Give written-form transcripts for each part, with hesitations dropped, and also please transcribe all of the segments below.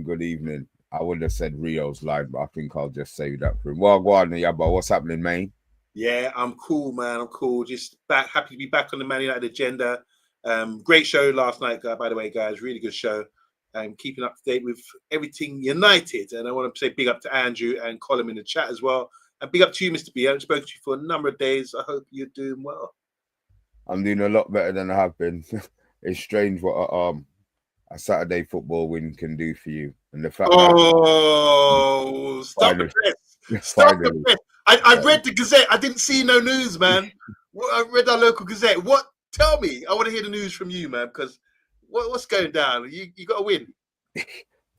Good evening. I would have said Rio's live, but I think I'll just say that for him. Well, go on, Yabba. What's happening, man? Yeah, I'm cool, man. I'm cool. Just back, happy to be back on the Man United agenda. Great show last night, by the way, guys. Really good show. Keeping up to date with everything United. And I want to say big up to Andrew and Colin in the chat as well. And big up to you, Mr. B. I haven't spoken to you for a number of days. I hope you're doing well. I'm doing a lot better than I have been. It's strange what a Saturday football win can do for you. And the fact stop the press. Stop the press. I read the Gazette. I didn't see no news, man. I read our local Gazette. What? Tell me. I want to hear the news from you, man, because what's going down? You got to win.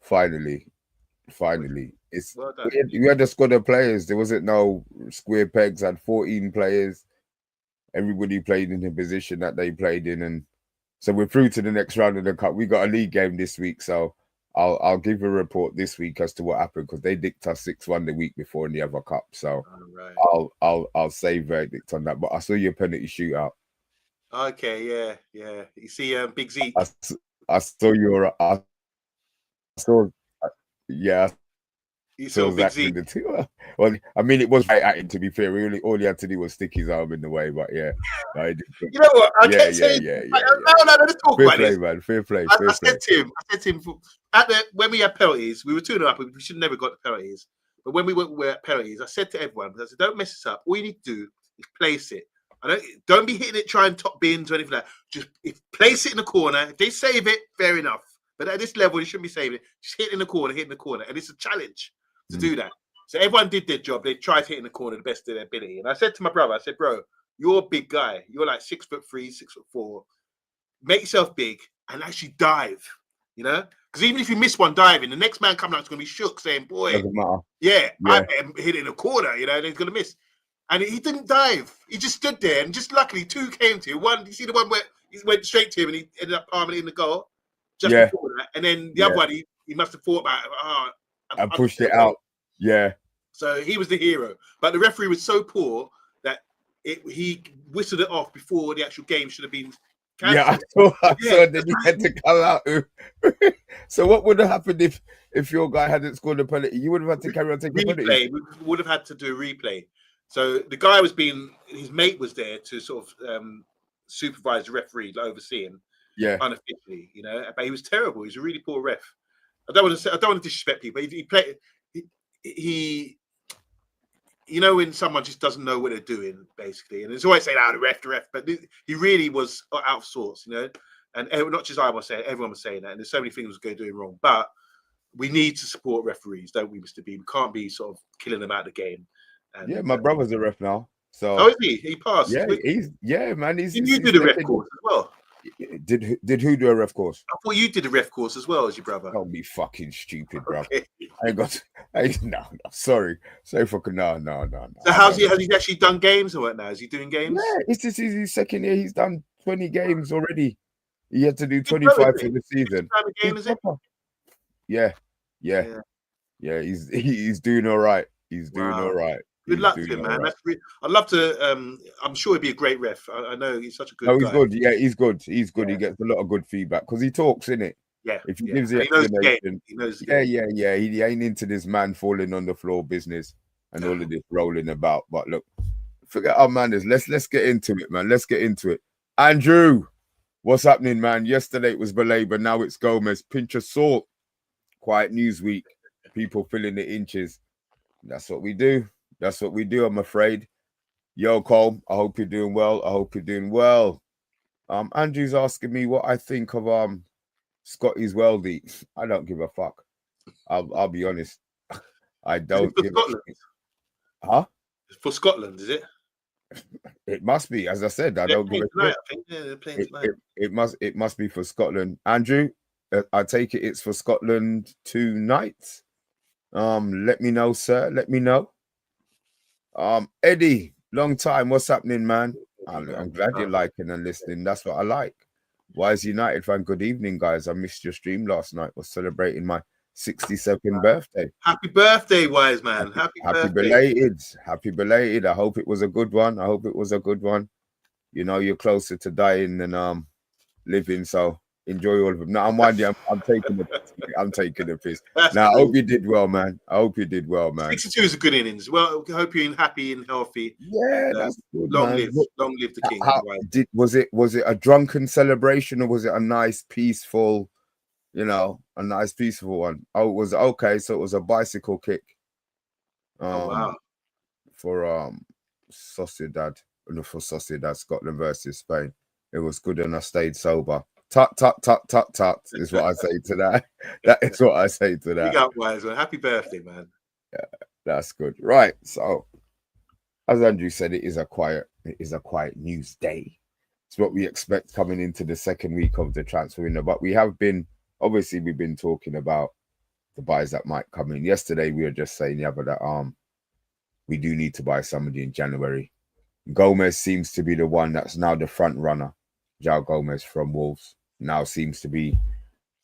Finally. It's well we had the squad of players. There wasn't no square pegs. Had 14 players. Everybody played in the position that they played in, and so we're through to the next round of the cup. We got a league game this week, so I'll give a report this week as to what happened, because they dicked us 6-1 the week before in the other cup. So I'll say verdict on that. But I saw your penalty shootout. Okay, yeah. You see, Big Zeke. I saw your. You saw Big Zeke. Well, I mean, it was right at him, to be fair. All he had to do was stick his arm in the way, but yeah. You know what? I kept saying, no, let's talk about this. Man. Fair play. I said to him, when we had penalties, we were 2-0 up, we should have never got the penalties. But when we were at penalties, I said to everyone, I said, don't mess this up. All you need to do is place it. Don't be hitting it, trying top bins or anything like that. Just place it in the corner. If they save it, fair enough. But at this level, you shouldn't be saving it. Just hit in the corner. And it's a challenge to do that. So everyone did their job. They tried hitting the corner the best of their ability. And I said to my brother, I said, bro, you're a big guy. You're like 6'3", 6'4". Make yourself big and actually dive, you know? Because even if you miss one diving, the next man coming out is going to be shook saying, boy, I hit it in the corner, you know, and he's going to miss. And he didn't dive. He just stood there, and just luckily 2 came to him. One, you see the one where he went straight to him and he ended up palming it in the goal just before that. And then the other one, he must have thought about it. I pushed it out. Yeah. So he was the hero. But the referee was so poor that he whistled it off before the actual game should have been cancelled. Yeah, I saw that he had to come out. So what would have happened if your guy hadn't scored a penalty? You would have had to carry on taking a penalty. We would have had to do a replay. So the guy his mate was there to sort of supervise the referee, oversee him, unofficially, you know. But he was terrible. He was a really poor ref. I don't want to disrespect people. He played. You know, when someone just doesn't know what they're doing, basically, and it's always saying, the ref," but he really was out of sorts, you know. And not just I was saying, everyone was saying that, and there's so many things doing wrong. But we need to support referees, don't we, Mr. B? We can't be sort of killing them out of the game. And, my brother's a ref now. So is he? He passed. Yeah, man. Did you do the ref course as well? Did who do a ref course? I thought you did a ref course as well as your brother. Don't be fucking stupid, bro. Okay. No, sorry. So fucking no. So has he actually done games or what now? Is he doing games? Yeah, it's just his second year. He's done 20 games already. He had to do 25 for the season. Yeah. He's doing all right. He's doing all right. Good luck to him, man. Right. I'd love to. I'm sure he'd be a great ref. I know he's such a good. He's good. Yeah, he's good. He's good. Yeah. He gets a lot of good feedback because he talks, innit? Yeah. If he gives the explanation, he knows the game. Yeah. He ain't into this man falling on the floor business and all of this rolling about. But look, forget our manners. Let's get into it, man. Let's get into it. Andrew, what's happening, man? Yesterday it was Baleba, now it's Gomez. Pinch of salt. Quiet news week. People filling the inches. That's what we do. That's what we do, I'm afraid. Yo, Cole, I hope you're doing well. Andrew's asking me what I think of Scotty's Weldy. I don't give a fuck. I'll be honest. I don't give a fuck. Huh? For Scotland, is it? It must be. As I said, I don't give a fuck. It must be for Scotland. Andrew, I take it's for Scotland tonight. Let me know, sir. Let me know. Eddie, long time. What's happening, man? I'm glad you're liking and listening. That's what I like. Wise United fan, good evening, guys. I missed your stream last night. Was celebrating my 62nd birthday. Happy birthday, Wise man. Happy birthday. Belated. Happy belated. I hope it was a good one. I hope it was a good one. You know, you're closer to dying than living, so enjoy all of them. No, I'm winding. I'm taking the piss. I'm taking the piss. Now, I hope you did well, man. I hope you did well, man. 62 is a good innings. Well, I hope you're happy and healthy. Yeah, that's good, long man. Long live the king. Was it a drunken celebration, or was it a nice, peaceful, a nice, peaceful one? Oh, it was okay. So it was a bicycle kick. Wow. For Sociedad, Scotland versus Spain. It was good, and I stayed sober. Tut tut tut tut tut is what I say to that. That is what I say to that. Big up, Wise man. Happy birthday, man. Yeah, that's good. Right. So, as Andrew said, it is a quiet news day. It's what we expect coming into the second week of the transfer window. But we've been talking about the buys that might come in. Yesterday we were just saying that we do need to buy somebody in January. Gomez seems to be the one that's now the front runner. João Gomez from Wolves now seems to be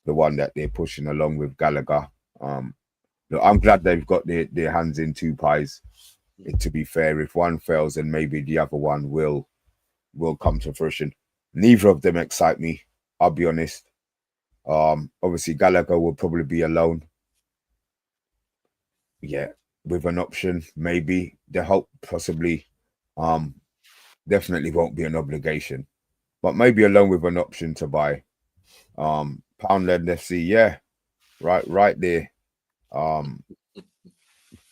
the one that they're pushing along with Gallagher. Look, I'm glad they've got their hands in two pies. To be fair, if one fails, then maybe the other one will come to fruition. Neither of them excite me, I'll be honest. Obviously Gallagher will probably be a loan. Yeah, with an option, maybe. The hope possibly. Definitely won't be an obligation, but maybe a loan with an option to buy. Poundland FC, yeah, right there.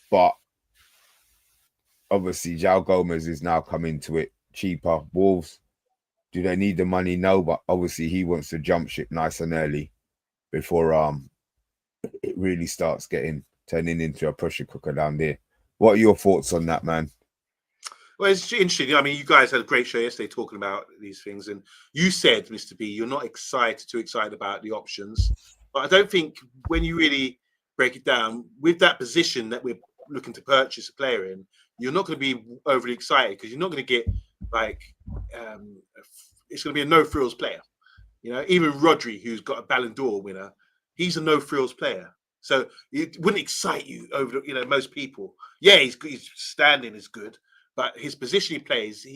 But obviously João Gomez is now coming to it cheaper. Wolves, do they need the money? No, but obviously he wants to jump ship nice and early before it really starts turning into a pressure cooker down there. What are your thoughts on that, man? Well, it's interesting. I mean, you guys had a great show yesterday talking about these things, and you said, Mr. B, you're not too excited about the options. But I don't think when you really break it down, with that position that we're looking to purchase a player in, you're not going to be overly excited because you're not going to get it's going to be a no frills player. You know, even Rodri, who's got a Ballon d'Or winner, he's a no frills player. So it wouldn't excite you over, most people. Yeah, his standing is good. But his position he plays,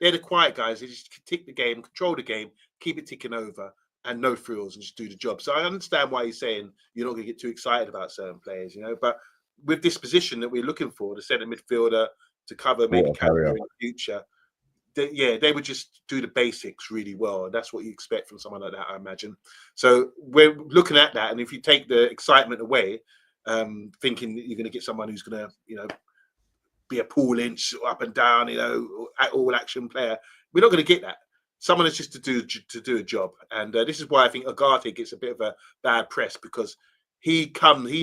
they're the quiet guys. They just tick the game, control the game, keep it ticking over, and no frills, and just do the job. So I understand why he's saying you're not going to get too excited about certain players, But with this position that we're looking for, the centre midfielder to cover maybe Carrier in the future, they would just do the basics really well. And that's what you expect from someone like that, I imagine. So we're looking at that, and if you take the excitement away, thinking that you're going to get someone who's going to, be a Paul Lynch up and down, all action player. We're not going to get that. Someone is just to do a job, and this is why I think Agate gets a bit of a bad press because he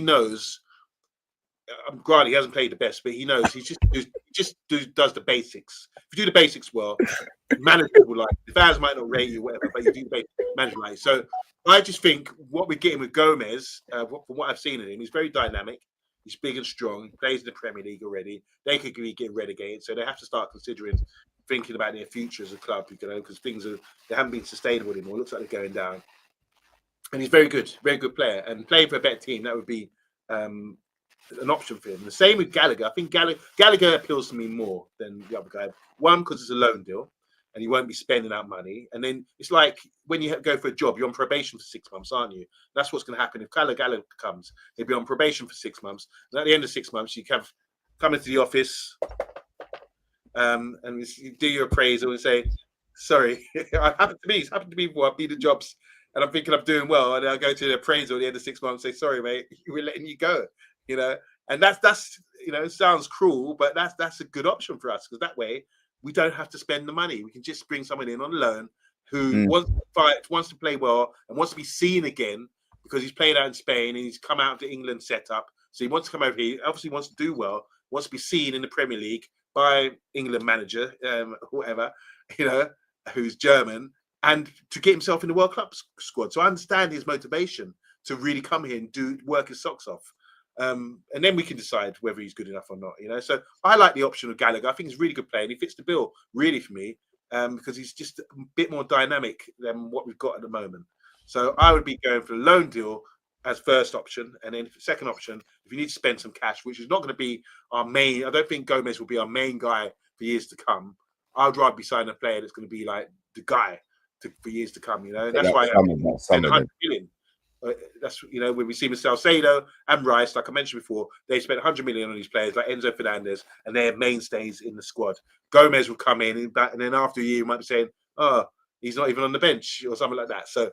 knows. Granted, he hasn't played the best, but he knows he just does the basics. If you do the basics well, managers will like. The fans might not rate you, whatever, but you do the basics, manager like. So I just think what we're getting with Gomez, from what I've seen of him, he's very dynamic. He's big and strong. He plays in the Premier League already. They could be getting relegated, so they have to start thinking about their future as a club, because they haven't been sustainable anymore. It looks like they're going down. And he's very good player. And playing for a better team, that would be an option for him. The same with Gallagher. I think Gallagher appeals to me more than the other guy. One, because it's a loan deal, and you won't be spending out money. And then it's like when you go for a job, you're on probation for 6 months, aren't you? That's what's going to happen if Gallagher comes. He'll be on probation for 6 months. And at the end of 6 months, you can come into the office and you do your appraisal and say, sorry, it's happened to me before. I've been to jobs and I'm thinking I'm doing well. And I go to the appraisal at the end of 6 months and say, sorry, mate, we're letting you go, And that's it sounds cruel, but that's a good option for us because that way, we don't have to spend the money. We can just bring someone in on loan who wants to play well and wants to be seen again because he's played out in Spain and he's come out of the England setup. So he wants to come over here. Obviously wants to do well, wants to be seen in the Premier League by England manager, whoever, who's German, and to get himself in the World Club squad. So I understand his motivation to really come here and work his socks off. And then we can decide whether he's good enough or not. So I like the option of Gallagher. I think he's a really good player, and he fits the bill really for me because he's just a bit more dynamic than what we've got at the moment. So I would be going for the loan deal as first option, and then second option, if you need to spend some cash, which is not going to be our main. I don't think Gomez will be our main guy for years to come. I'd rather be signing a player that's going to be like the guy for years to come. And that's why I spend 100 million. That's when we see with Salcedo and Rice, like I mentioned before, they spent 100 million on these players like Enzo Fernandez, and they're mainstays in the squad. Gomez will come in, and then after a year, you might be saying, "Oh, he's not even on the bench" or something like that. So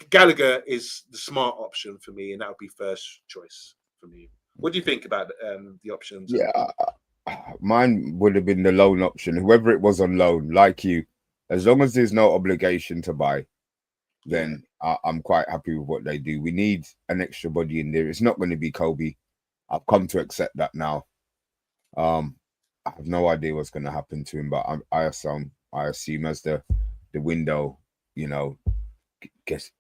Gallagher is the smart option for me, and that would be first choice for me. What do you think about the options? Yeah, mine would have been the loan option, whoever it was on loan, like you, as long as there's no obligation to buy. Then I'm quite happy with what they do. We need an extra body in there. It's not going to be Kobe. I've come to accept that now. I have no idea what's going to happen to him, but I assume as the window, gets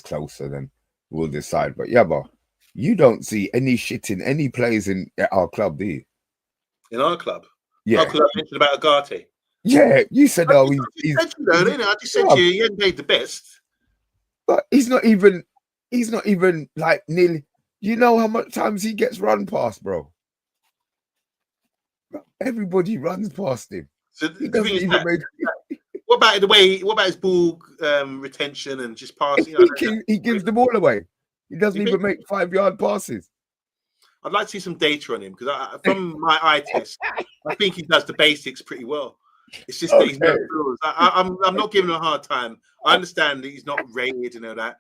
closer, then we'll decide. But you don't see any shit in any players at our club, do you? In our club? Yeah. Because I mentioned about Agate. Yeah, you said, I just said to you, he hadn't played the best. But he's not even like nearly. You know how much times he gets run past, bro? Everybody runs past him. So he doesn't even make. What about his ball retention and just passing? He gives the ball away. He doesn't even make 5-yard passes. I'd like to see some data on him because from my eye test, I think he does the basics pretty well. It's just that he's no rules. I'm not giving him a hard time. I understand that he's not rated and all that.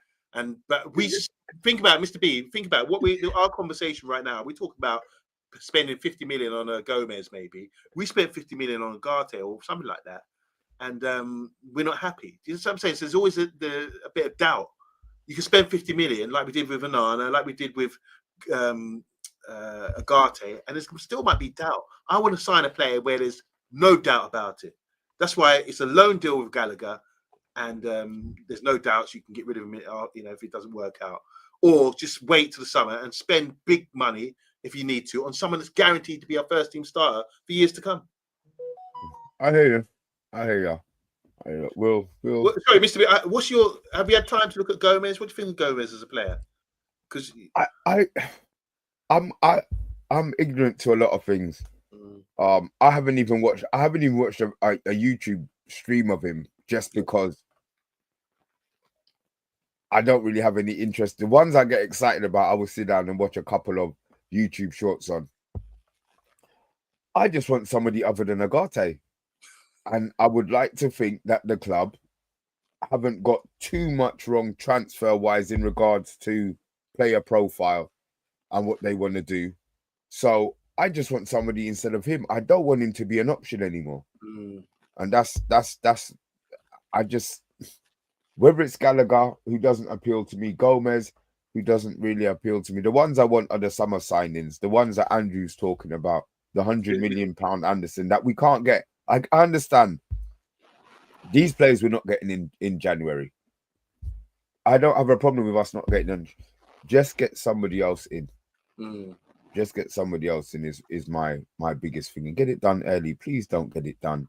But we just think about it, Mr. B. Think about our conversation right now. We talk about spending 50 million on a Gomez, maybe. We spent 50 million on a Garte or something like that, and we're not happy. Do you know what I'm saying? So there's always a bit of doubt. You can spend 50 million like we did with Anana, like we did with Agate, and there still might be doubt. I want to sign a player where there's no doubt about it. That's why it's a loan deal with Gallagher, and there's no doubts you can get rid of him, if it doesn't work out, or just wait till the summer and spend big money if you need to on someone that's guaranteed to be our first team starter for years to come. I hear you. We'll. Sorry, Mr. B, have you had time to look at Gomez? What do you think of Gomez as a player? Because I'm ignorant to a lot of things. I haven't even watched a YouTube stream of him just because I don't really have any interest. The ones I get excited about, I will sit down and watch a couple of YouTube shorts on. I just want somebody other than Agate. And I would like to think that the club haven't got too much wrong transfer-wise in regards to player profile and what they want to do. So I just want somebody instead of him. I don't want him to be an option anymore. And that's whether it's Gallagher, who doesn't appeal to me, Gomez, who doesn't really appeal to me. The ones I want are the summer signings, the ones that Andrew's talking about, the £100 million Anderson that we can't get. I understand these players we're not getting in January. I don't have a problem with us not getting them. Just get somebody else in. Just get somebody else in is my biggest thing. And get it done early. Please don't get it done,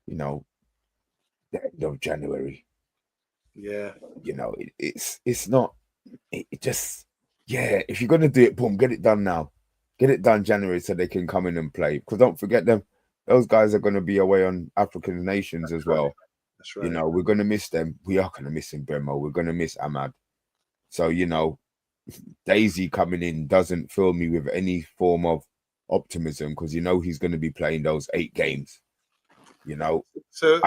the end of January. Yeah. It's not. It just, if you're going to do it, boom, get it done now. Get it done January so they can come in and play. Because don't forget them. Those guys are going to be away on African nations as well. That's right. We're going to miss them. We are going to miss Bremo. We're going to miss Ahmad. So, Daisy coming in doesn't fill me with any form of optimism because he's going to be playing those 8 games. So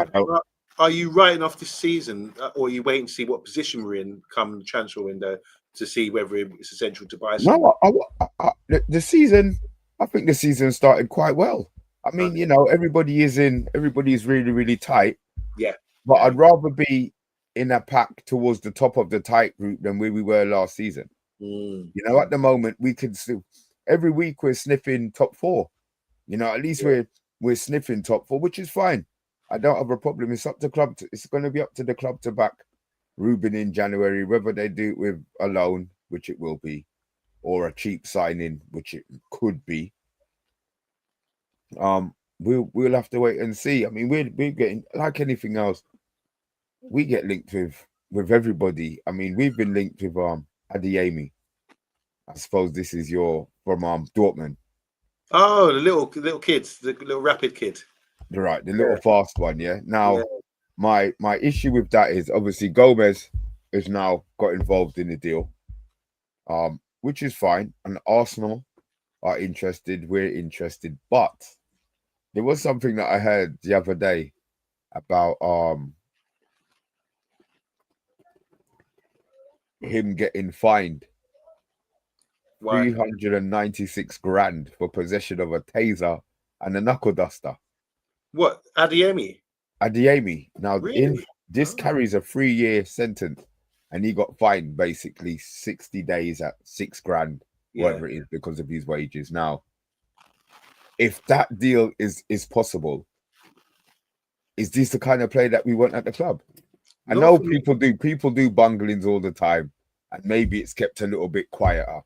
are you writing off this season, or are you waiting to see what position we're in come the transfer window to see whether it's essential to buy someone? No, the season. I think the season started quite well. I mean, everybody's really, really tight. Yeah. But I'd rather be in a pack towards the top of the tight group than where we were last season. At the moment we can still every week we're sniffing top 4. At least we're sniffing top 4, which is fine. I don't have a problem. It's up to club. It's going to be up to the club to back Ruben in January, whether they do it with a loan, which it will be, or a cheap signing, which it could be, we'll have to wait and see. I mean, we're getting, like anything else, we get linked with everybody. I mean, we've been linked with Adeyemi. I suppose this is from Dortmund. Oh, the little kids, the little rapid kid. Right, the little fast one, yeah. Now, my issue with that is obviously Gomez has now got involved in the deal, which is fine. And Arsenal are interested, we're interested, but there was something that I heard the other day about him getting fined 396 grand for possession of a taser and a knuckle duster. What, Adeyemi? Now, really? This carries a 3-year sentence, and he got fined basically 60 days at 6 grand, whatever it is, because of his wages. Now, if that deal is possible, is this the kind of play that we want at the club? I know people do bunglings all the time, and maybe it's kept a little bit quieter,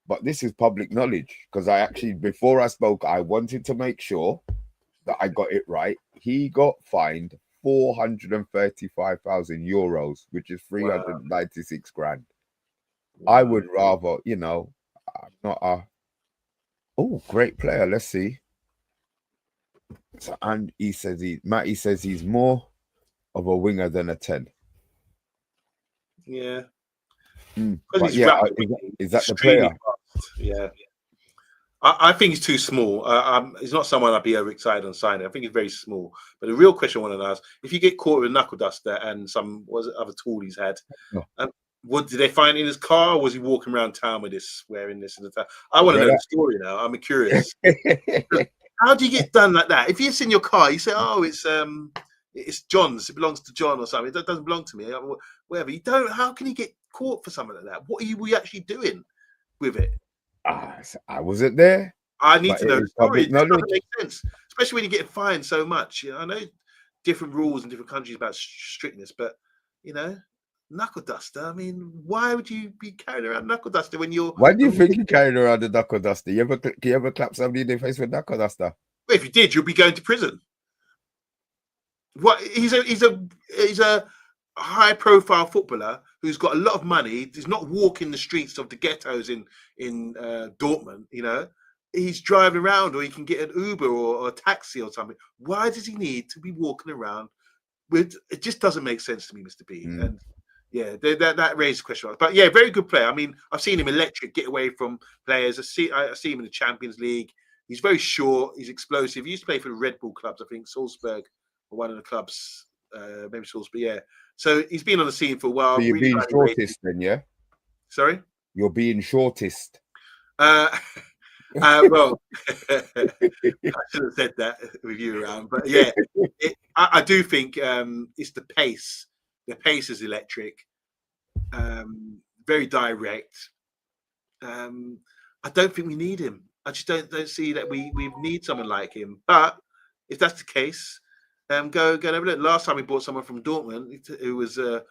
but this is public knowledge, because I actually, before I spoke, I wanted to make sure that I got it right. He got fined 435,000 euros, which is 396 grand. Wow. I would rather, I'm not great player. Let's see. So, and Matty says he's more of a winger than a 10. Yeah. But yeah, is that the player? Fast. Yeah. I think he's too small. He's not someone I'd be overexcited on signing. I think he's very small. But the real question I want to ask: if you get caught with a knuckle duster and some other tool he's had, what did they find in his car? Or was he walking around town with this, wearing this in the town? I want to know the story now. I'm curious. How do you get done like that? If it's in your car, you say, "Oh, it's John's. It belongs to John or something. It doesn't belong to me." Whatever. You don't. How can you get caught for something like that? What are we actually doing with it? I wasn't there. I need to know the story. It doesn't make sense, especially when you get fined so much. I know different rules in different countries about strictness, but knuckle duster. I mean, why would you be carrying around knuckle duster when you're? Why do you think you're carrying around the knuckle duster? You ever clap somebody in the face with knuckle duster? Well, if you did, you'll be going to prison. What? He's a high-profile footballer who's got a lot of money. He's not walking the streets of the ghettos in Dortmund. He's driving around, or he can get an Uber or a taxi or something. Why does he need to be walking around with? It just doesn't make sense to me, Mr. B. And yeah, that raises question. But yeah, very good player. I mean, I've seen him electric, get away from players. I see him in the Champions League. He's very short. He's explosive. He used to play for the Red Bull clubs, I think, Salzburg, or one of the clubs, maybe Salzburg. Yeah. So he's been on the scene for a while. So you're being shortest then, yeah? Sorry? You're being shortest. Well, I should have said that with you around. But yeah, I do think it's the pace. The pace is electric. Very direct. I don't think we need him. I just don't see that we need someone like him. But if that's the case, go and have a look. Last time we bought someone from Dortmund who was a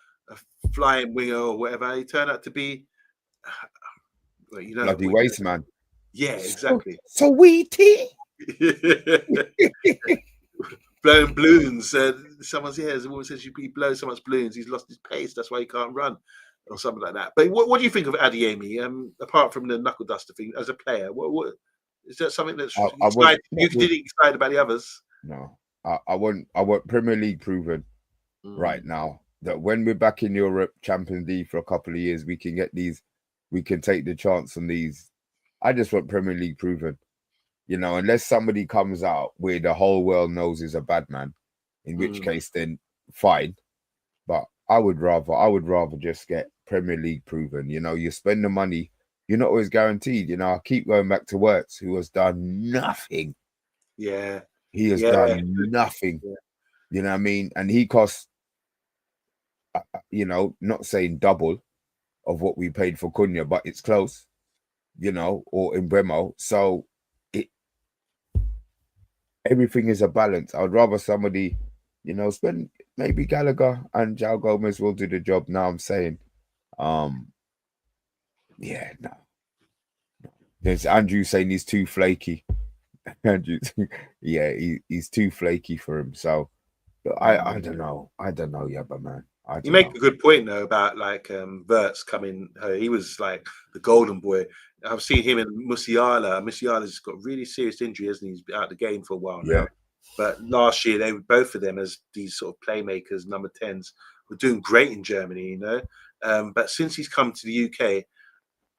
flying winger or whatever, he turned out to be bloody waste man. Yeah, exactly. So weety. Blowing balloons. Someone's a woman says he blows so much balloons, he's lost his pace. That's why he can't run, or something like that. But what do you think of Adeyemi? Apart from the knuckle duster thing, as a player, what is that something that's you did excited about the others? No. I want Premier League proven right now that when we're back in Europe, Champions League for a couple of years, we can get these, we can take the chance on these. I just want Premier League proven, unless somebody comes out where the whole world knows is a bad man, in which case then fine. But I would rather just get Premier League proven. You spend the money, you're not always guaranteed. I keep going back to Wirtz, who has done nothing. Yeah. He has done nothing. Yeah. You know what I mean? And he costs, not saying double of what we paid for Cunha, but it's close, or in Bremo. So everything is a balance. I'd rather somebody, spend, maybe Gallagher and João Gomez will do the job. Now I'm saying, no. There's Andrew saying he's too flaky. Andrew, yeah, he's too flaky for him. So I don't know. I don't know, yeah, but man. You make a good point though about like Verts coming. He was like the golden boy. I've seen him and Musiala. Musiala's got really serious injury, hasn't he? He's been out of the game for a while now. But last year, they were both of them as these sort of playmakers, number 10s, were doing great in Germany, you know. But since he's come to the UK,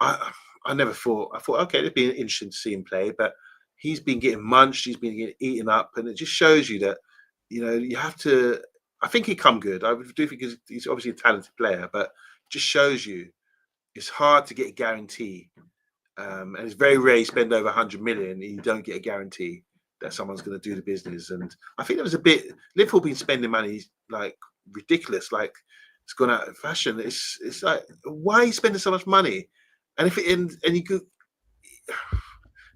I never thought. I thought, okay, it'd be interesting to see him play, but he's been getting munched, he's been getting eaten up, and it just shows you that, you know, you have to. I think he'd come good. I do think he's obviously a talented player, but it just shows you it's hard to get a guarantee, and it's very rare you spend over 100 million and you don't get a guarantee that someone's going to do the business. And I think there was a bit Liverpool been spending money like ridiculous, like it's gone out of fashion. It's like, why are you spending so much money? And if it and you could,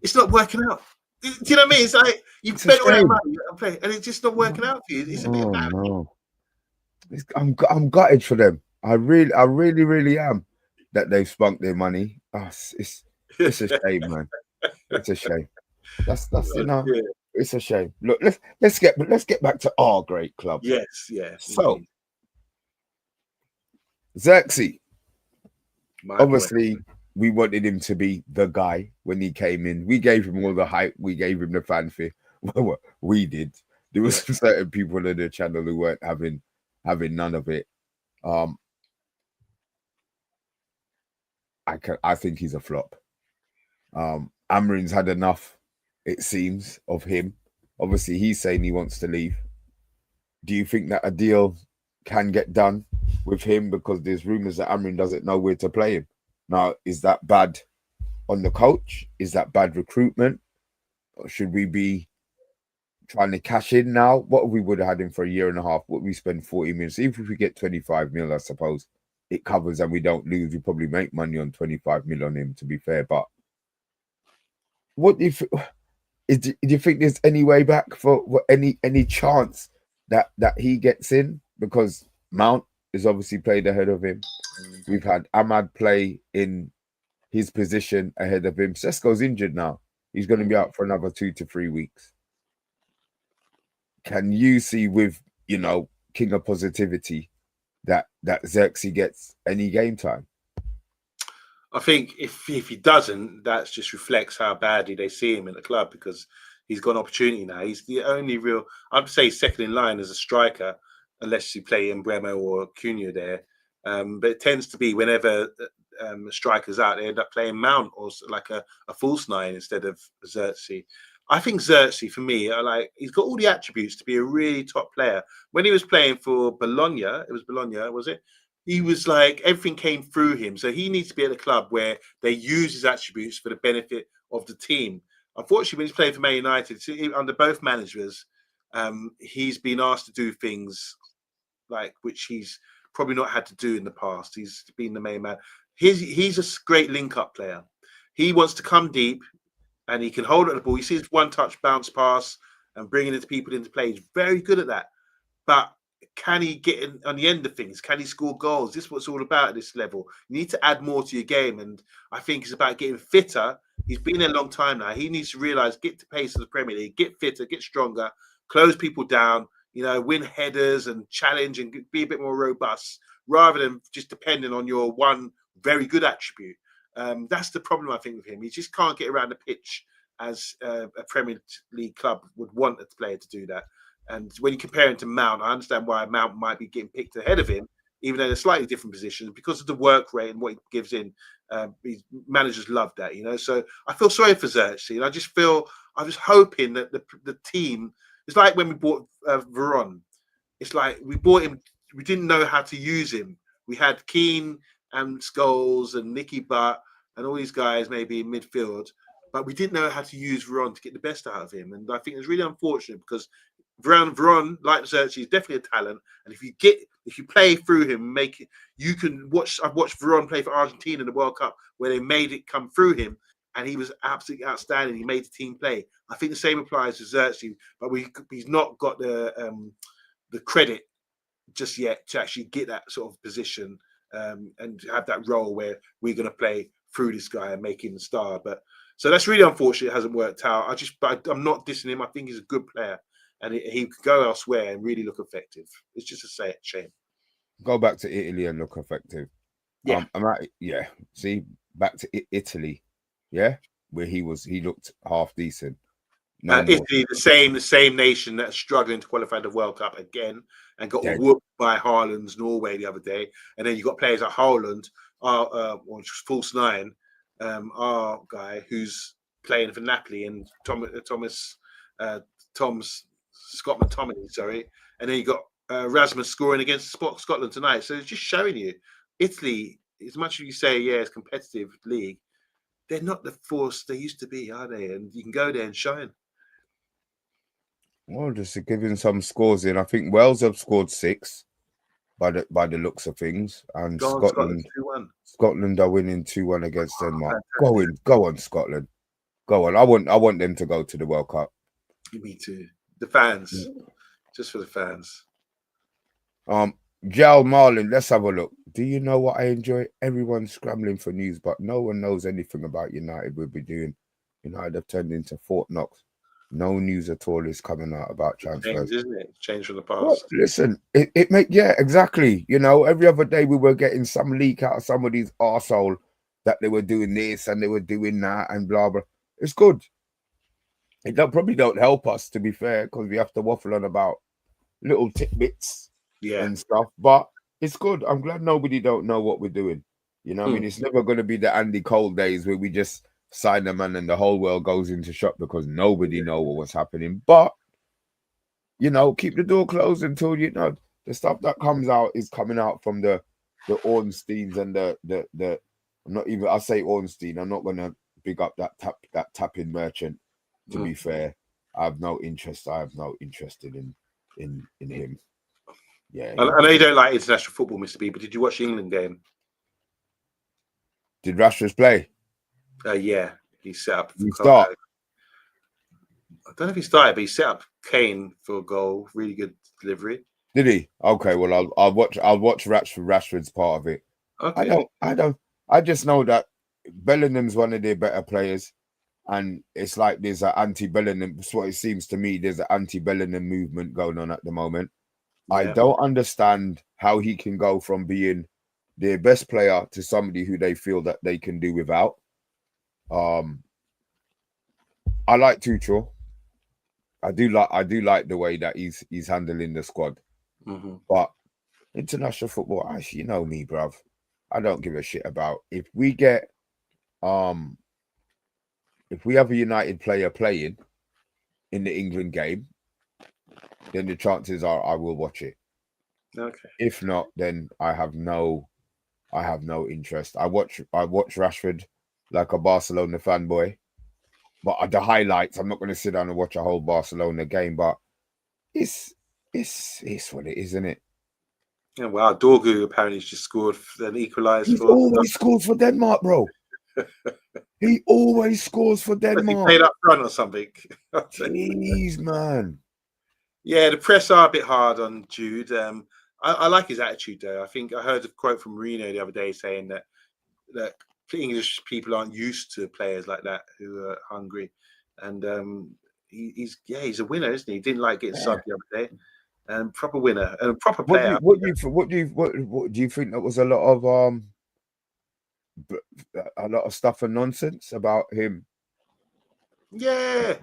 it's not working out. Do you know what I mean? It's like you spent all that money and it's just not working out for you. It's a bit bad. No. I'm gutted for them. I really am that they've spunked their money. Oh, it's a shame, man. It's a shame. That's you know, it's a shame. Look, let's get back to our great club. Yes, yeah. So Xerxes, obviously, we wanted him to be the guy when he came in. We gave him all the hype. We gave him the fanfare. Well, we did. There was certain people on the channel who weren't having none of it. I think he's a flop. Amrin's had enough, it seems, of him. Obviously, he's saying he wants to leave. Do you think that a deal can get done with him? Because there's rumors that Amrin doesn't know where to play him. Now, is that bad on the coach? Is that bad recruitment? Or should we be trying to cash in now? What if we would have had him for a year and a half? Would we spend 40 million? So even if we get 25 mil, I suppose it covers and we don't lose. We probably make money on 25 mil on him, to be fair. But what do you think there's any way back for any chance that he gets in? Because Mount is obviously played ahead of him. We've had Ahmad play in his position ahead of him. Sesko's injured now. He's going to be out for another 2 to 3 weeks. Can you see with, you know, King of Positivity that Xerxes gets any game time? I think if he doesn't, that just reflects how badly they see him in the club, because he's got an opportunity now. He's the only real, I'd say, second in line as a striker, unless you play Mbeumo or Cunha there. But it tends to be whenever strikers out, they end up playing Mount or like a false nine instead of Xerxes. I think Xerxes, for me, he's got all the attributes to be a really top player. When he was playing for Bologna, was it? He was like, everything came through him. So he needs to be at a club where they use his attributes for the benefit of the team. Unfortunately, when he's playing for Man United, under both managers, he's been asked to do things like which he's probably not had to do in the past. He's been the main man. He's a great link-up player. He wants to come deep, and he can hold on the ball. You see his one-touch bounce pass and bringing it to people into play. He's very good at that. But can he get in on the end of things? Can he score goals? This is what it's all about at this level. You need to add more to your game, and I think it's about getting fitter. He's been there a long time now. He needs to realise, get to pace of the Premier League, get fitter, get stronger, close people down, you know, win headers and challenge and be a bit more robust, rather than just depending on your one very good attribute. That's the problem, I think, with him. He just can't get around the pitch as a Premier League club would want a player to do that. And when you compare him to Mount, I understand why Mount might be getting picked ahead of him, even though they're slightly different positions, because of the work rate and what he gives in. Managers love that, you know. So I feel sorry for Xerxes. And I was hoping that the team, it's like when we bought Veron. It's like we bought him, we didn't know how to use him. We had Keane and Scholes and Nicky Butt and all these guys maybe in midfield, but we didn't know how to use Veron to get the best out of him. And I think it's really unfortunate, because Veron, like Xerxes, is definitely a talent. And if you play through him, you can watch. I've watched Veron play for Argentina in the World Cup, where they made it come through him, and he was absolutely outstanding. He made the team play. I think the same applies to Xerxes, but he's not got the credit just yet to actually get that sort of position and have that role where we're going to play through this guy and make him the star. But So that's really unfortunate. It hasn't worked out. But I'm not dissing him. I think he's a good player, and he could go elsewhere and really look effective. It's just a shame. Go back to Italy and look effective. Yeah, See, back to Italy, yeah, where he looked half decent. No more. Italy, the same nation that's struggling to qualify the World Cup again and got whooped by Haaland's Norway the other day. And then you got players like Haaland, false nine, our guy who's playing for Napoli, and Tom's Scott McTominay, sorry. And then you got Rasmus scoring against Scotland tonight. So it's just showing you, Italy, as much as you say, it's competitive league, they're not the force they used to be, are they? And you can go there and shine. Well, just to give him some scores in, I think Wales have scored 6 by the looks of things, and Scotland are winning 2-1 against Denmark. Go on, Scotland. Go on. I want them to go to the World Cup. Me too. The fans, just for the fans. Jal Marlin, let's have a look. Do you know what I enjoy? Everyone's scrambling for news, but no one knows anything about United. We'll be doing. United have turned into Fort Knox. No news at all is coming out about transfers. Change, isn't it? Change from the past. Well, listen, exactly. Every other day we were getting some leak out of somebody's arsehole that they were doing this and they were doing that and blah blah. It's good. It probably don't help us, to be fair, because we have to waffle on about little tidbits and stuff. But it's good. I'm glad nobody don't know what we're doing. I mean, it's never going to be the Andy Cole days where we just sign a man and the whole world goes into shock because nobody know what's happening. But keep the door closed until the stuff that comes out is coming out from the Ornsteins and the I'm not even, I say Ornstein, I'm not gonna big up that tapping merchant, to be fair. I have no interest in him. Yeah. I know you don't like international football, Mr. B, but did you watch the England game? Did Rashford play? Yeah, he set up. He start. I don't know if he started, but he set up Kane for a goal. Really good delivery. Did he? Okay, well I'll watch Rashford's part of it. Okay. I just know that Bellingham's one of their better players, and it's like there's an anti-Bellingham. That's what it seems to me. There's an anti-Bellingham movement going on at the moment. Yeah. I don't understand how he can go from being their best player to somebody who they feel that they can do without. I like Tuchel. I do like the way that he's handling the squad. But international football, actually, you know me, bruv. I don't give a shit about if we have a United player playing in the England game, then the chances are I will watch it. Okay. If not, then I have no interest. I watch Rashford like a Barcelona fanboy, but the highlights, I'm not going to sit down and watch a whole Barcelona game. But it's what it is, isn't it? Yeah, well, Dorgu apparently just scored and equalised. He always scores for Denmark, bro. He always scores for Denmark. He played up front or something. Jeez, man. Yeah, the press are a bit hard on Jude. I like his attitude, though. I think I heard a quote from Mourinho the other day saying that English people aren't used to players like that who are hungry, and he's a winner, isn't he? He didn't like getting subbed the other day. Proper winner and a proper player. What do you think that was a lot of stuff and nonsense about him? Yeah.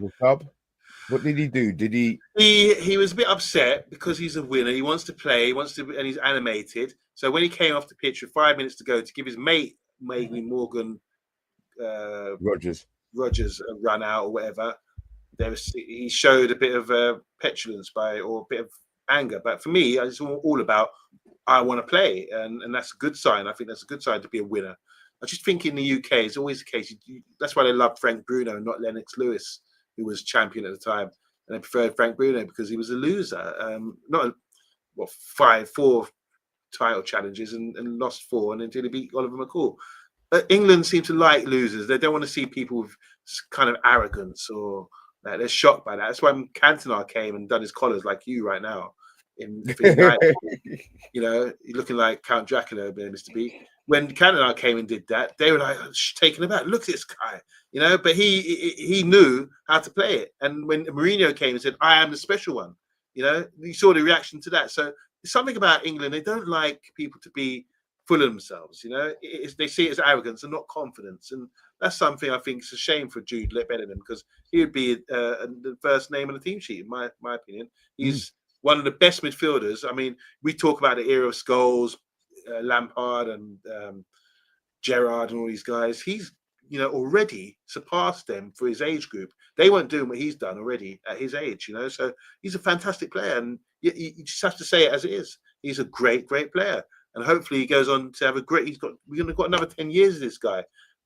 What did he do? Did he? He was a bit upset because he's a winner. He wants to play. And he's animated. So when he came off the pitch with 5 minutes to go to give his mate, maybe Morgan Rogers a run out or whatever, he showed a bit of petulance or a bit of anger. But for me, it's all about I want to play, and that's a good sign. I think that's a good sign to be a winner. I just think in the UK, it's always the case. That's why they love Frank Bruno and not Lennox Lewis, who was champion at the time. And they preferred Frank Bruno because he was a loser. Four title challenges and lost 4 and until he beat Oliver McCall. But England seem to like losers. They don't want to see people with kind of arrogance or they're shocked by that. That's why Cantona came and done his collars like you right now. You're looking like Count Dracula, Mr. B. when Canada came and did that, they were like taken aback. Look at this guy, you know. But he knew how to play it. And when Mourinho came and said, "I am the special one," you know, you saw the reaction to that. So there's something about England. They don't like people to be full of themselves, you know. They see it as arrogance and not confidence, and that's something I think is a shame for Jude Bellingham, because he would be the first name on the team sheet, in my opinion. He's one of the best midfielders. I mean, we talk about the era of Scholes, Lampard, and Gerrard, and all these guys. He's, you know, already surpassed them for his age group. They weren't doing what he's done already at his age, you know. So he's a fantastic player, and you just have to say it as it is. He's a great player. And hopefully he goes on to have a great. We're got another 10 years of this guy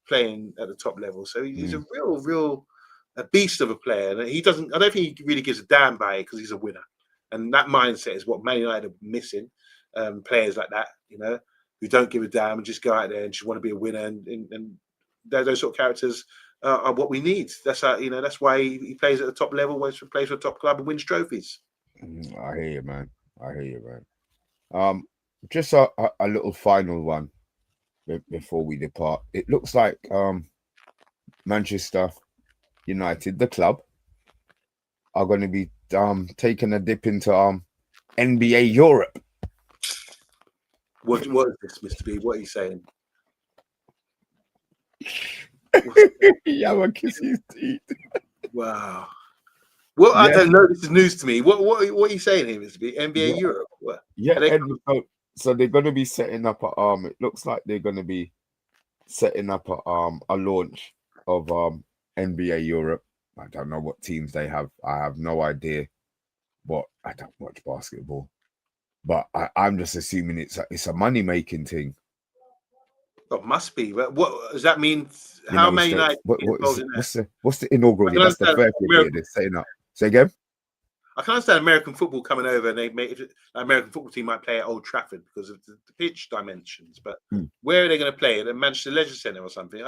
playing at the top level. So he's a real a beast of a player. And he doesn't. I don't think he really gives a damn by it, because he's a winner. And that mindset is what Man United are missing. Players like that, you know, who don't give a damn and just go out there and just want to be a winner. And those sort of characters are what we need. That's how, you know. That's why he plays at the top level, plays for a top club and wins trophies. I hear you, man. I hear you, man. Just a little final one before we depart. It looks like Manchester United, the club, are going to be taking a dip into NBA Europe. What is this, Mr. B? What are you saying? Yeah, I kiss his teeth. Wow. Well, I don't know. This is news to me. What are you saying here, Mr. B? NBA Europe? What? Yeah, so they're going to be setting up a it looks like they're going to be setting up a launch of NBA Europe. I don't know what teams they have. I have no idea. But I don't watch basketball. But I'm just assuming it's a money making thing. It must be. But what does that mean? How many nights? What's the inaugural year? That's the first year they're setting up. Say again. I can understand American football coming over, and the American football team might play at Old Trafford because of the pitch dimensions. But where are they going to play? At the Manchester Leisure Centre or something?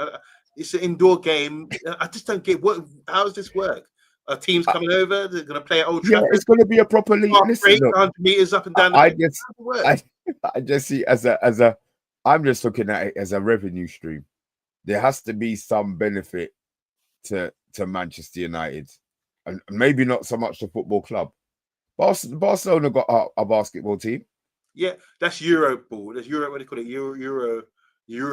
It's an indoor game. I just don't get how does this work? Are teams coming over? They're going to play at Old Trafford. Yeah, it's going to be a proper league. 100 meters up and down. I just see as a. I'm just looking at it as a revenue stream. There has to be some benefit to Manchester United. And maybe not so much the football club. Barcelona got a basketball team. Yeah, that's Euro ball. That's Euro. What do they call it? Euro.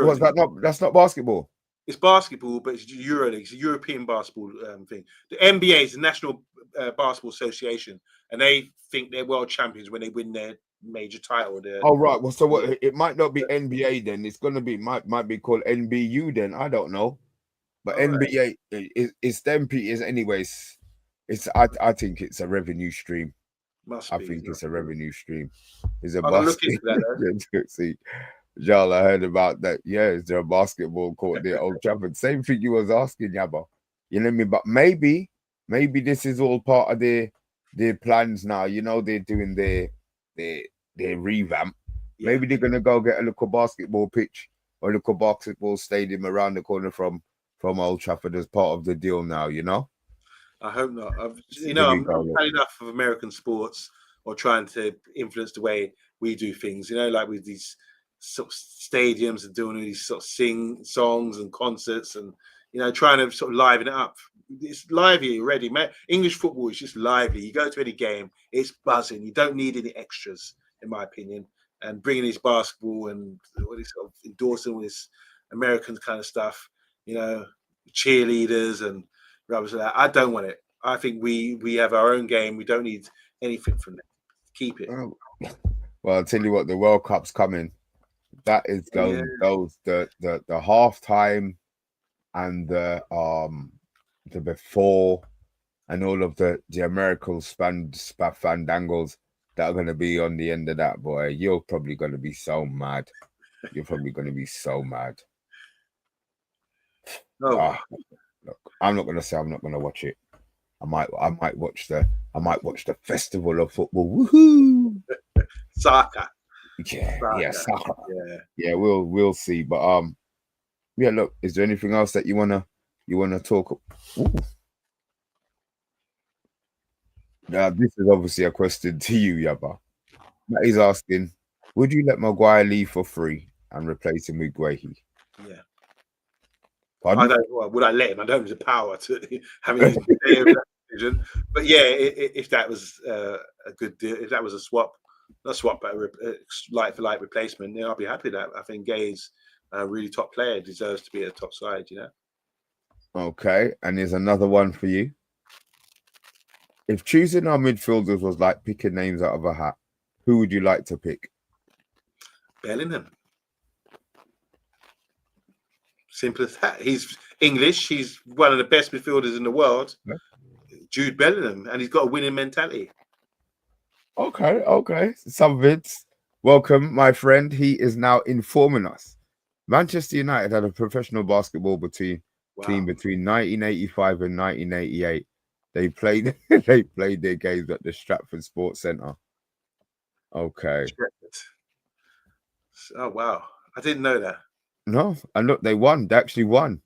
Was that not? That's not basketball. It's basketball, but it's Euro League. It's a European basketball thing. The NBA is the National Basketball Association, and they think they're world champions when they win their major title. Oh right. Well, so what? It might not be NBA then. It's going to be might be called NBU then. I don't know. But NBA is them is anyways. I think it's a revenue stream. It's a revenue stream. It's a basket. See, Jarl, I heard about that. Yeah, is there a basketball court there, Old Trafford? Same thing you was asking, Yabba. You know what I mean? But maybe this is all part of their plans now. You know, they're doing their revamp. Yeah. Maybe they're gonna go get a little basketball pitch or a little basketball stadium around the corner from Old Trafford as part of the deal now. You know. I hope not. I'm had enough of American sports or trying to influence the way we do things. You know, like with these sort of stadiums and doing all these sort of sing songs and concerts, and you know, trying to sort of liven it up. It's lively already. English football is just lively. You go to any game, it's buzzing. You don't need any extras, in my opinion. And bringing this basketball and all this sort of endorsing all this American kind of stuff, you know, cheerleaders and rubbish like that. I don't want it. I think we have our own game. We don't need anything from them. Keep it. Well, I'll tell you what, the World Cup's coming. That is the halftime and the before and all of the American fandangles that are going to be on the end of that, boy. You're probably going to be so mad. You're probably going to be so mad. No. Look, I'm not going to say I'm not going to watch it. I might watch the festival of football. Woohoo! Soccer. Yeah, soccer. Yeah, we'll see. But yeah, look, is there anything else that you wanna talk? This is obviously a question to you, Yabba. Matt is asking, would you let Maguire leave for free? and replace him with Guehi. Yeah. Pardon? I don't. Well, would I let him? I don't have the power to having his say over that decision. But yeah, if that was a good deal, if that was a swap, not swap, but a like for like replacement, then I'll be happy with that. I think Gay's a really top player, deserves to be at the top side. You know. Okay, and here's another one for you. If choosing our midfielders was like picking names out of a hat, who would you like to pick? Bellingham. Simple as that. He's English. He's one of the best midfielders in the world. Yeah. Jude Bellingham, and he's got a winning mentality. Okay. Some Vince, welcome, my friend. He is now informing us. Manchester United had a professional basketball team between 1985 and 1988. They played their games at the Stratford Sports Centre. Okay. Oh wow, I didn't know that. No, and look, they won. They actually won.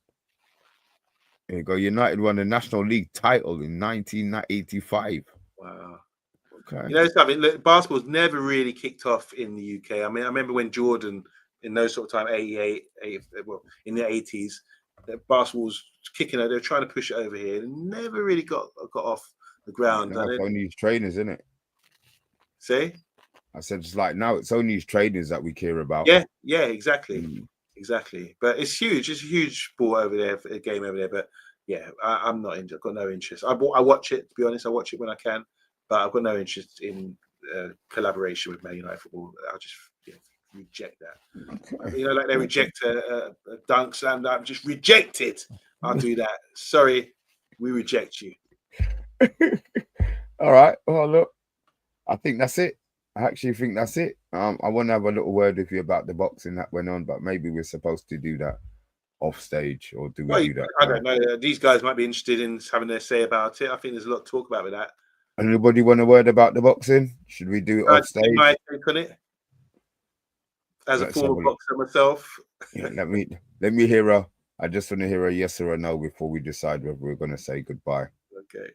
There you go. United won the National League title in 1985. Wow. Okay. You know something? Look, basketball's never really kicked off in the UK. I mean, I remember when Jordan, in those sort of time, 88, well, in the 80s, basketball was kicking out. They were trying to push it over here. It never really got off the ground. Now it's only his trainers, isn't it? See? I said, it's like now it's only his trainers that we care about. Yeah, exactly. Exactly. But it's huge. It's a huge sport over there, a game over there. But yeah, I'm not I've got no interest. I watch it, to be honest. I watch it when I can, but I've got no interest in collaboration with Man United football. I'll just reject that. Okay. You know, like they reject a dunk, slam dunk, just reject it. I'll do that. Sorry, we reject you. All right. Well, look, I think that's it. I actually think that's it. I want to have a little word with you about the boxing that went on, but maybe we're supposed to do that off stage, or do we do that? I don't know. These guys might be interested in having their say about it. I think there's a lot to talk about with that. Anybody want a word about the boxing? Should we do it off stage? My take on it. As a former boxer myself. Yeah, let me hear I just want to hear a yes or a no before we decide whether we're going to say goodbye. Okay.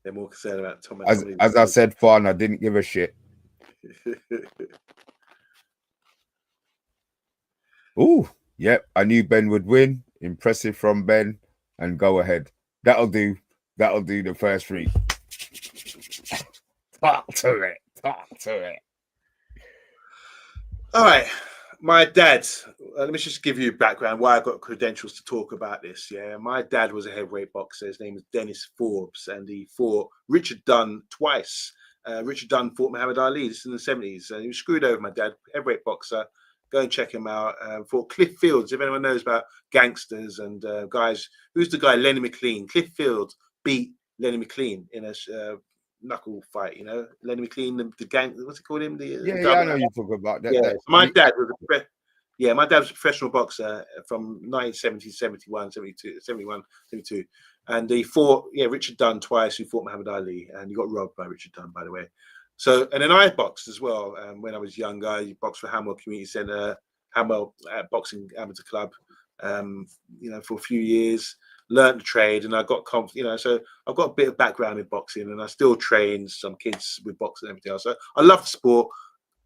They're more concerned about Tom. As I said, fun. I didn't give a shit. Ooh, yep. I knew Ben would win. Impressive from Ben. And go ahead. That'll do. That'll do the first three. Talk to it. All right. My dad, let me just give you a background why I got credentials to talk about this. Yeah, my dad was a heavyweight boxer. His name was Dennis Forbes, and he fought Richard Dunn twice. Richard Dunn fought Muhammad Ali. This is in the 70s. And he was screwed over, my dad, heavyweight boxer. Go and check him out. Fought Cliff Fields. If anyone knows about gangsters and guys, who's the guy? Lenny McLean. Cliff Fields beat Lenny McLean in a knuckle fight, you know. Lenny McLean, the gang, what's it called him? I know you talk about that. Yeah, my dad was a professional boxer from 1970, 71, 72. And he fought, Richard Dunn twice, who fought Muhammad Ali, and he got robbed by Richard Dunn, by the way. So, and then I boxed as well. When I was younger, I boxed for Hamwell Community Centre, Hamwell Boxing Amateur Club, for a few years. Learned the trade, and I got confident, so I've got a bit of background in boxing, and I still train some kids with boxing and everything else. So I love the sport,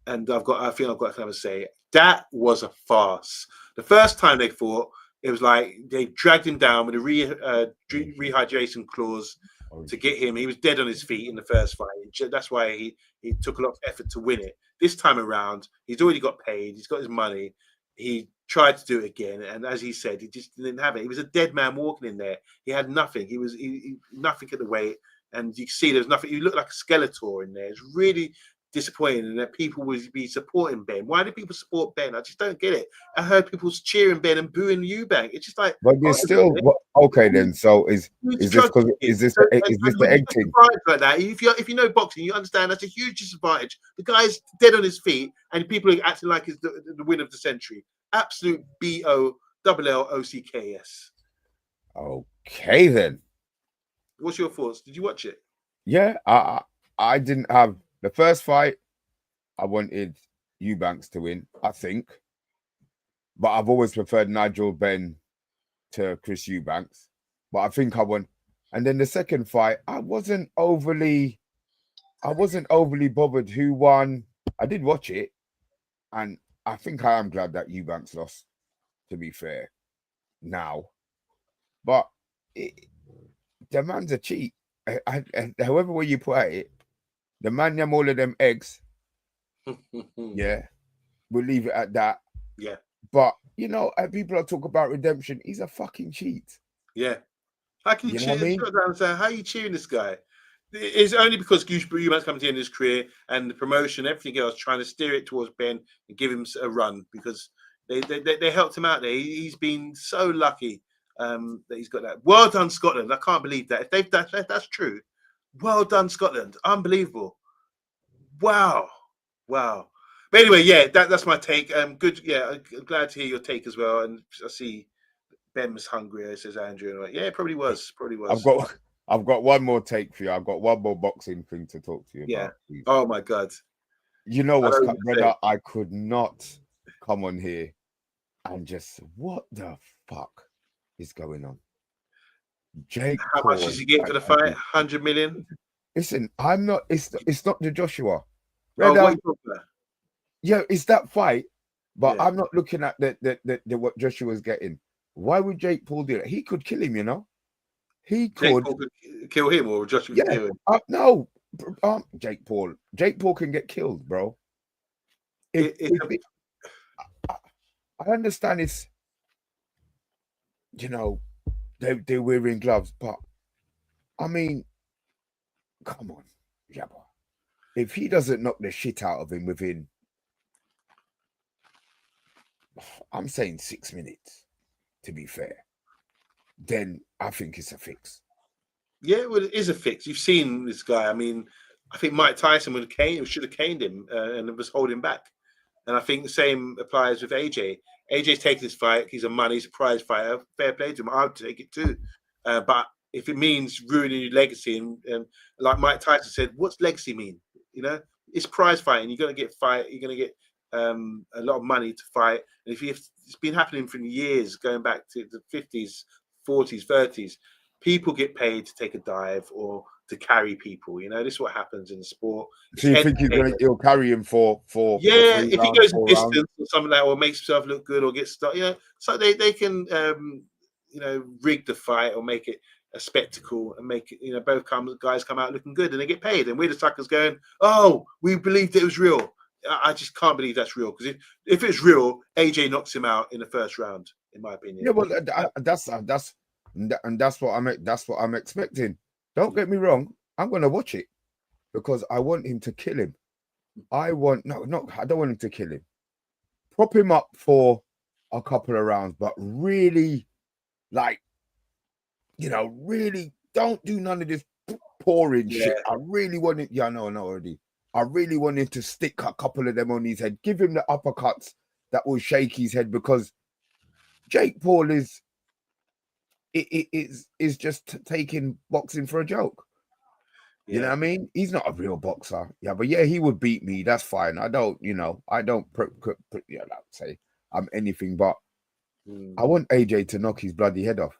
and I think I've got to kind of say that was a farce. The first time they fought, it was like they dragged him down with a rehydration clause to get him. He was dead on his feet in the first fight. That's why he took a lot of effort to win it. This time around, he's already got paid. He's got his money. He tried to do it again, and as he said, he just didn't have it. He was a dead man walking in there. He had nothing. He was nothing at the weight, and you can see there's nothing. He looked like a Skeletor in there. It's really disappointing that people would be supporting Ben. Why do people support Ben? I just don't get it. I heard people cheering Ben and booing Eubank. It's just like, but there's still okay then. So is this the egg thing? Like that. If you know boxing, you understand that's a huge disadvantage. The guy's dead on his feet, and people are acting like it's the win of the century. Absolute BOLLOCKS. Okay then. What's your thoughts? Did you watch it? Yeah, I didn't have the first fight. I wanted Eubanks to win, I think, but I've always preferred Nigel Benn to Chris Eubanks. But I think I won. And then the second fight, I wasn't overly I wasn't overly bothered who won. I did watch it, and I think I am glad that Eubanks lost, to be fair, now. But the man's a cheat. However way you put it, the man them all of them eggs. Yeah, we'll leave it at that. Yeah. But, you know, people are talking about redemption. He's a fucking cheat. Yeah. How can you cheer? Know what I mean? How are you cheering this guy? It's only because Eubanks coming to the end of his career and the promotion, everything else, trying to steer it towards Ben and give him a run because they helped him out there. He's been so lucky that he's got that. Well done, Scotland. I can't believe that. If that's true, well done, Scotland. Unbelievable. Wow. But anyway, yeah, that's my take. Good. Yeah, I'm glad to hear your take as well. And I see Ben was hungry, says Andrew. And yeah, it probably was. I've got one more take for you. I've got one more boxing thing to talk to you about. Please. Oh my God. You know what's brother? I could not come on here and just what the fuck is going on? Jake, how much is he getting for the fight? 100 million. Listen, I'm not. It's not the Joshua. What are you talking about? Yeah, it's that fight, but I'm not looking at the what Joshua's getting. Why would Jake Paul do that? He could kill him, you know. He could. Jake Paul could kill him, or Joshua could kill him. No, Jake Paul. Jake Paul can get killed, bro. I understand it's, you know, they're wearing gloves, but I mean, come on, Jabba. If he doesn't knock the shit out of him within, I'm saying 6 minutes, to be fair, then I think it's a fix. Yeah, well, it is a fix. You've seen this guy. I mean, I think Mike Tyson should have caned him and it was holding back. And I think the same applies with AJ. AJ's taking this fight. He's a prize fighter. Fair play to him. I would take it too. But if it means ruining your legacy, and like Mike Tyson said, what's legacy mean? You know, it's prize fighting. You're going to get You're going to get a lot of money to fight. And it's been happening for years, going back to the 50s, 40s, 30s. People get paid to take a dive or to carry people. You know, this is what happens in the sport. So you think he'll carry him for if he goes a distance or something like that, or makes himself look good or get stuck, you know, so they can you know, rig the fight or make it a spectacle and make it, you know, both guys come out looking good and they get paid, and we're the suckers going, oh, we believed it was real. I just can't believe that's real, because if it's real, AJ knocks him out in the first round, in my opinion. Yeah, well, that's what I'm expecting. Don't get me wrong, I'm gonna watch it because I want him to kill him. I don't want him to kill him. Prop him up for a couple of rounds, but really, like, you know, really don't do none of this pouring shit. I really want it. Yeah, no, already. I really wanted to stick a couple of them on his head, give him the uppercuts that will shake his head, because Jake Paul is just taking boxing for a joke. You know what I mean? He's not a real boxer. Yeah, but yeah, he would beat me. That's fine. I don't say I'm anything, but I want AJ to knock his bloody head off.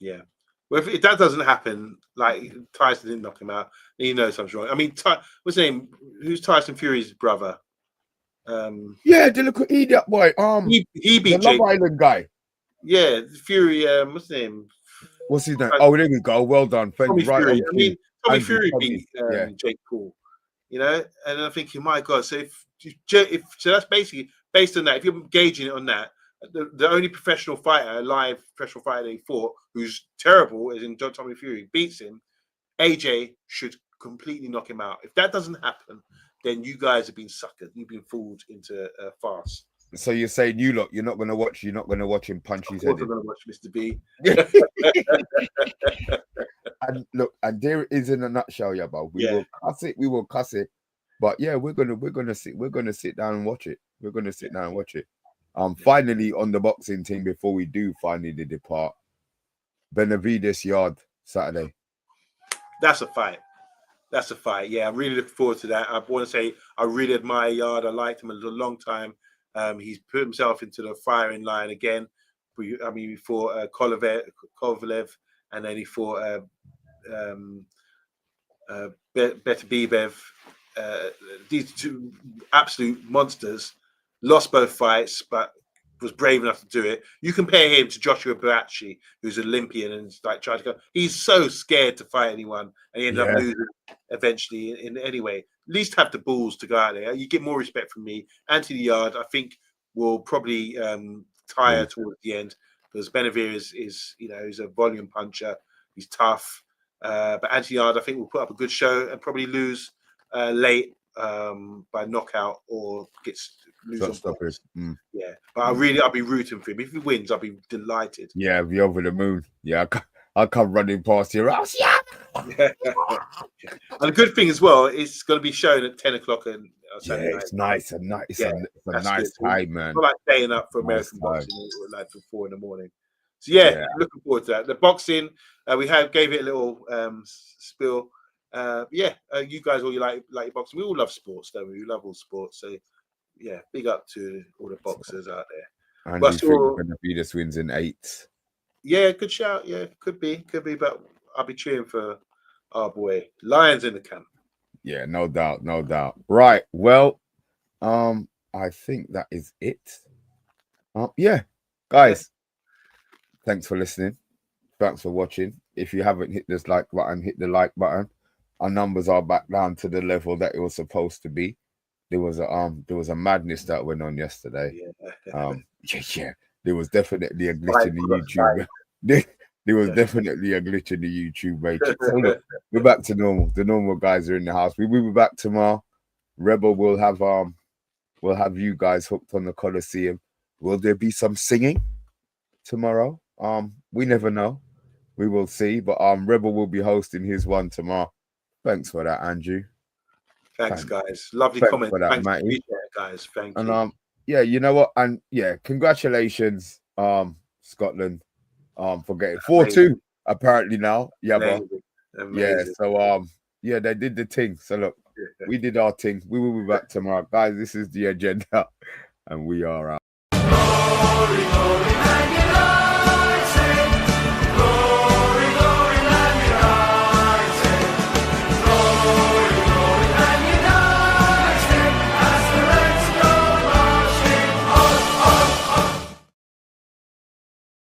Yeah. Well, if that doesn't happen, like Tyson didn't knock him out, he knows something's wrong. I mean, what's his name? Who's Tyson Fury's brother? Yeah, the little idiot boy. He beat the Jake. Love Island guy. Yeah, Fury. What's his name? What's his name? Oh, there we go. Well done. Thank you. Right. Fury. I mean, Tommy Fury beat Jake Paul. You know, and I'm thinking, my God. So so that's basically based on that. If you're gauging it on that, the only live professional fighter they fought, who's terrible, as in Tommy Fury, beats him, AJ should completely knock him out. If that doesn't happen, then you guys have been suckered. You've been fooled into a farce. So you're saying you're not going to watch him punch his head in? I'm going to watch Mr. B. And look, and there it is in a nutshell, yeah, but we will cuss it. But yeah, we're gonna sit down and watch it. We're gonna sit down and watch it. Finally on the boxing team, before we do finally depart, Benavides Yard Saturday. That's a fight. Yeah, I'm really looking forward to that. I want to say I really admire Yard. I liked him a long time. He's put himself into the firing line again. I mean, he fought Kovalev, and then he fought Better Bebev. these two absolute monsters lost both fights, but was brave enough to do it. You compare him to Joshua Buatsi, who's an Olympian and like trying to go. He's so scared to fight anyone, and he ended up losing eventually. In any way, at least have the balls to go out there. You get more respect from me. Anthony Yard, I think, will probably tire towards the end because Benavir is he's a volume puncher. He's tough, but Anthony Yard, I think, will put up a good show and probably lose late by knockout or lose on points. Yeah, but I'll be rooting for him. If he wins, I'll be delighted. Yeah, be over the moon. Yeah, I'll come running past your house. Yeah. And the good thing as well, it's going to be shown at 10 o'clock on Saturday night. It's nice and nice. It's a nice time, man. Not like staying up for American boxing like till 4 a.m. So looking forward to that. The boxing, we gave it a little spill. You guys all like your boxing. We all love sports, don't we? We love all sports. So yeah, big up to all the boxers out there. And you think Benavides wins in 8? Yeah, good shout. Yeah, could be, but I'll be cheering for our boy Lions in the camp. Yeah, no doubt. Right. Well, I think that is it. Guys, thanks for listening. Thanks for watching. If you haven't hit this like button, hit the like button. Our numbers are back down to the level that it was supposed to be. There was a madness that went on yesterday. There was definitely a glitch in the YouTube. There was definitely a glitch in the YouTube matrix. So look, we're back to normal. The normal guys are in the house. We will be back tomorrow. Rebel will have you guys hooked on the Coliseum. Will there be some singing tomorrow? We never know. We will see. But Rebel will be hosting his one tomorrow. Thanks for that, Andrew. Thanks, guys. Lovely comment. For that, thanks, Matty. Guys. Thank you. And you know what? And congratulations, Scotland, for getting 4-2 apparently now. Amazing. So they did the thing. So look, we did our thing. We will be back tomorrow, guys. This is the agenda, and we are out.